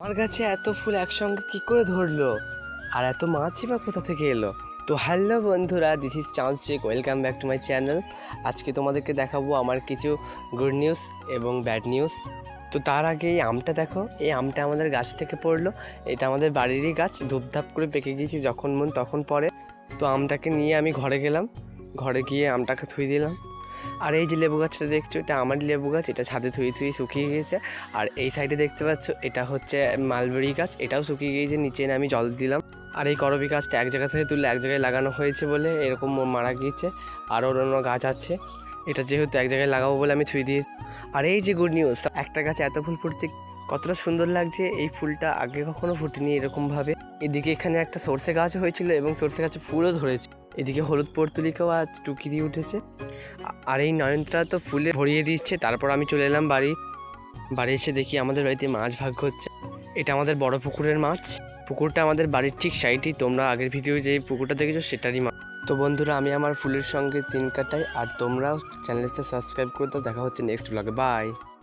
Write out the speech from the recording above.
আমার কাছে এত ফুল একসঙ্গে কি করে ধরলো, আর এত মাছই বা কোথা থেকে এলো? তো হ্যালো বন্ধুরা, this is chance check, welcome back to my channel. আজকে তোমাদেরকে দেখাবো আমার কিছু গুড নিউজ এবং ব্যাড নিউজ। তো তার আগে এই আমটা দেখো, এই আমটা আমাদের গাছ থেকে পড়লো। এটা আমাদের বাড়িরই গাছ, ধূপধাপ করে পেকে গিয়েছি, যখন মন তখন পড়ে। তো আমটাকে নিয়ে আমি ঘরে গেলাম, ঘরে গিয়ে আমটাকে থুই দিলাম। আর এই যে লেবু গাছটা দেখছো, এটা আমারই লেবু গাছ, এটা ছাদে থুই থুই শুকিয়ে গেছে। আর এই সাইডে দেখতে পাচ্ছ, এটা হচ্ছে মালবেরি গাছ, এটাও শুকিয়ে গিয়েছে, নিচে এনে আমি জল দিলাম। আর এই করবি গাছটা এক জায়গা থেকে তুলে এক জায়গায় লাগানো হয়েছে বলে এরকম মারা গিয়েছে। আর অন্য গাছ আছে, এটা যেহেতু এক জায়গায় লাগাবো বলে আমি থুই দিয়েছি। আর এই যে গুড নিউজ, একটা গাছে এত ফুল ফুটছে, কতটা সুন্দর লাগছে। এই ফুলটা আগে কখনো ফুটেনি এরকমভাবে। এদিকে এখানে একটা সরষে গাছ হয়েছিল এবং সরষে গাছে ফুলও ধরেছে। এদিকে হলুদ পর্তুলিকাও আজ টুকি দিয়ে উঠেছে। আর এই নয়নতারা তো ফুলে ভরিয়ে দিচ্ছে। তারপর আমি চলে এলাম বাড়ি এসে দেখি আমাদের বাড়িতে মাছ ভাগ হচ্ছে। এটা আমাদের বড় পুকুরের মাছ, পুকুরটা আমাদের বাড়ির ঠিক সাইডেই। তোমরা আগের ভিডিও যে পুকুরটা দেখেছো সেটারই মাছ। তো বন্ধুরা, আমি আমার ফুলের সঙ্গে দিন কাটাই, আর তোমরাও চ্যানেলটা সাবস্ক্রাইব করে দাও। দেখা হচ্ছে নেক্সট ব্লগে, বাই।